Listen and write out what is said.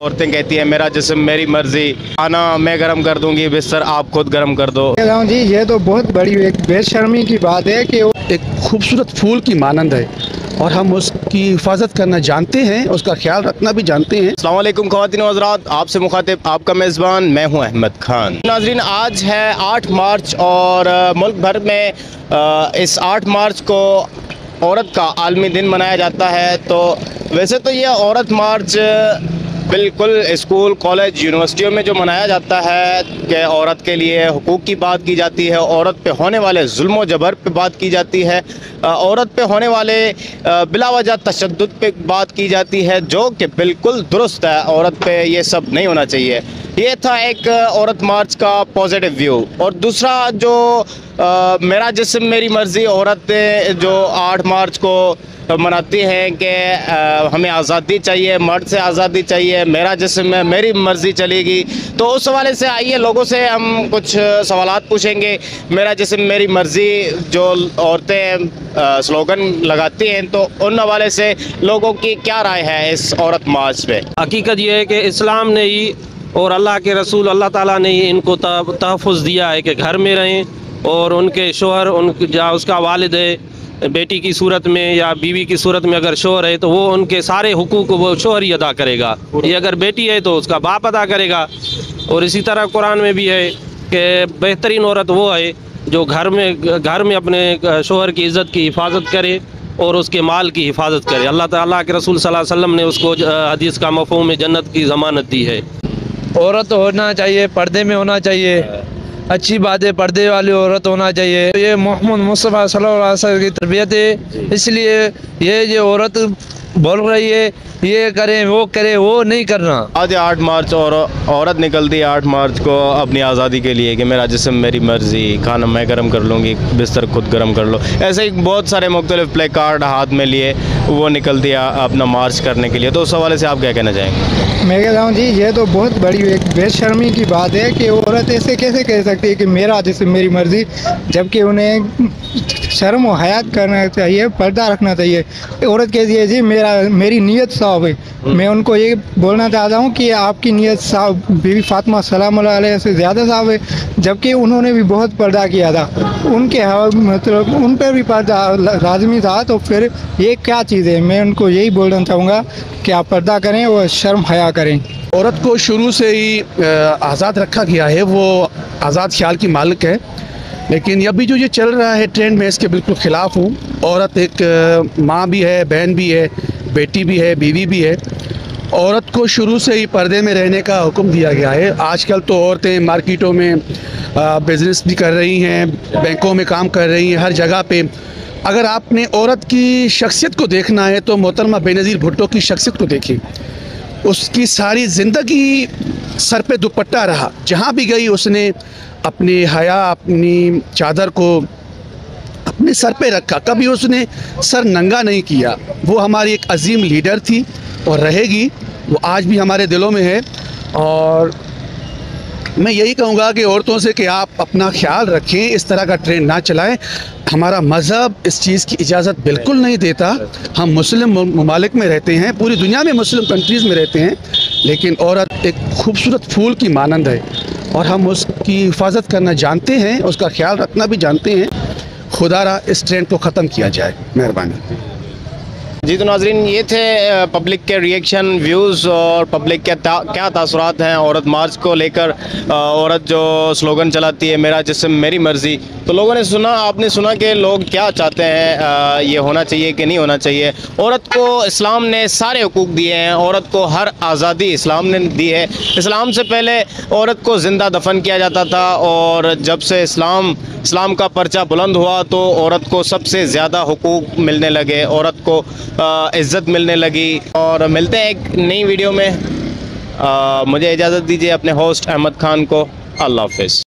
औरतें कहती हैं मेरा जिस्म मेरी मर्जी, खाना मैं गरम कर दूंगी, बिस्तर आप खुद गरम कर दो। जी ये तो बहुत बड़ी एक बेशर्मी की बात है कि एक खूबसूरत फूल की मानंद है और हम उसकी हिफाजत करना जानते हैं, उसका ख्याल रखना भी जानते हैं। अस्सलाम वालेकुम ख़वातीन व हज़रात, आपसे मुखातिब आपका मेज़बान मैं हूं अहमद खान। नाज़रीन, आज है 8 मार्च और मुल्क भर में इस 8 मार्च को औरत का आलमी दिन मनाया जाता है। तो वैसे तो ये औरत मार्च बिल्कुल स्कूल, कॉलेज, यूनिवर्सिटियों में जो मनाया जाता है कि औरत के लिए हुकूक की बात की जाती है, औरत पे होने वाले जुल्म व जबर पे बात की जाती है, औरत पे होने वाले बिला वजह तशद्दुद पे बात की जाती है, जो कि बिल्कुल दुरुस्त है। औरत पे ये सब नहीं होना चाहिए। ये था एक औरत मार्च का पॉजिटिव व्यू। और दूसरा जो मेरा जिस्म मेरी मर्ज़ी, औरतें जो 8 मार्च को मनाती हैं कि हमें आज़ादी चाहिए, मर्द से आज़ादी चाहिए, मेरा जिस्म है मेरी मर्ज़ी चलेगी। तो उस हवाले से आइए लोगों से हम कुछ सवालात पूछेंगे। मेरा जिस्म मेरी मर्ज़ी जो औरतें स्लोगन लगाती हैं, तो उन हवाले से लोगों की क्या राय है इस औरत मार्च पे। हकीकत ये है कि इस्लाम ने ही और अल्लाह के रसूल अल्लाह ताला ने ही इनको तहफ़्फ़ुज़ दिया है कि घर में रहें और उनके शोहर या उसका वालिद है, बेटी की सूरत में या बीवी की सूरत में अगर शोहर है तो वो उनके सारे हुकूक वो शोहर ही अदा करेगा। ये अगर बेटी है तो उसका बाप अदा करेगा। और इसी तरह कुरान में भी है कि बेहतरीन औरत वो है जो घर में अपने शोहर की इज़्ज़त की हिफाजत करे और उसके माल की हिफाजत करे। अल्लाह ताला के रसूल सल्लल्लाहु अलैहि वसल्लम ने उसको हदीस का मफ़हूम में जन्नत की ज़मानत दी है। औरत होना चाहिए, पर्दे में होना चाहिए, अच्छी बात है, पर्दे वाली औरत होना चाहिए। ये मोहम्मद मुस्तफ़ा सल्लल्लाहु अलैहि वसल्लम की तरबियत है, इसलिए ये जो औरत बोल रही है ये करें वो करे, वो नहीं करना। आज 8 मार्च और औरत निकलती है 8 मार्च को अपनी आज़ादी के लिए कि मेरा जिस्म मेरी मर्ज़ी, खाना मैं गरम कर लूँगी, बिस्तर खुद गरम कर लो। ऐसे ही बहुत सारे मुख्तलिफ प्ले कार्ड हाथ में लिए वो निकलती है अपना मार्च करने के लिए। तो उस हवाले से आप क्या कहना चाहेंगे? मैं कहता हूँ जी ये तो बहुत बड़ी एक बेशर्मी की बात है कि औरत ऐसे कैसे कह सकती है कि मेरा जिस्म मेरी मर्ज़ी, जबकि उन्हें शर्म व हयात करना चाहिए, पर्दा रखना चाहिए। औरत कहती है जी मेरी नीयत साफ है। मैं उनको ये बोलना चाहता हूँ कि आपकी नीयत साफ बीवी फातिमा सलाम अलैहा से ज़्यादा साफ है, जबकि उन्होंने भी बहुत पर्दा किया था, उनके मतलब उन पर भी पर्दा लाजमी था। तो फिर ये क्या चीज़ है? मैं उनको यही बोलना चाहूँगा कि आप पर्दा करें और शर्म हया करें। औरत को शुरू से ही आज़ाद रखा गया है, वो आज़ाद ख्याल की मालिक है। लेकिन अभी जो ये चल रहा है ट्रेंड, मैं इसके बिल्कुल ख़िलाफ़ हूँ। औरत एक माँ भी है, बहन भी है, बेटी भी है, बीवी भी है। औरत को शुरू से ही पर्दे में रहने का हुक्म दिया गया है। आजकल तो औरतें मार्केटों में बिज़नेस भी कर रही हैं, बैंकों में काम कर रही हैं, हर जगह पे। अगर आपने औरत की शख्सियत को देखना है तो मोहतरमा बेनज़ीर भुट्टो की शख्सियत को देखिए। उसकी सारी ज़िंदगी सर पे दुपट्टा रहा, जहाँ भी गई उसने अपनी हया, अपनी चादर को अपने सर पे रखा, कभी उसने सर नंगा नहीं किया। वो हमारी एक अजीम लीडर थी और रहेगी, वो आज भी हमारे दिलों में है। और मैं यही कहूँगा कि औरतों से कि आप अपना ख्याल रखें, इस तरह का ट्रेंड ना चलाएं। हमारा मज़हब इस चीज़ की इजाज़त बिल्कुल नहीं देता। हम मुस्लिम ममालिक में रहते हैं, पूरी दुनिया में मुस्लिम कंट्रीज़ में रहते हैं, लेकिन औरत एक खूबसूरत फूल की मानंद है और हम उसकी हिफाजत करना जानते हैं, उसका ख्याल रखना भी जानते हैं। खुदारा इस ट्रेंड को ख़त्म किया जाए, मेहरबानी। जी तो नाज़रीन, ये थे पब्लिक के रिएक्शन, व्यूज़ और पब्लिक के क्या तासुरात हैं औरत मार्च को लेकर। औरत जो स्लोगन चलाती है मेरा जिस्म मेरी मर्ज़ी, तो लोगों ने सुना, आपने सुना कि लोग क्या चाहते हैं, ये होना चाहिए कि नहीं होना चाहिए। औरत को इस्लाम ने सारे हुकूक दिए हैं, औरत को हर आज़ादी इस्लाम ने दी है। इस्लाम से पहले औरत को ज़िंदा दफन किया जाता था, और जब से इस्लाम का पर्चा बुलंद हुआ तो औरत को सबसे ज़्यादा हुकूक मिलने लगे, औरत को इज़्ज़त मिलने लगी। और मिलते हैं एक नई वीडियो में। मुझे इजाज़त दीजिए अपने होस्ट अहमद खान को। अल्लाह हाफ़िज़।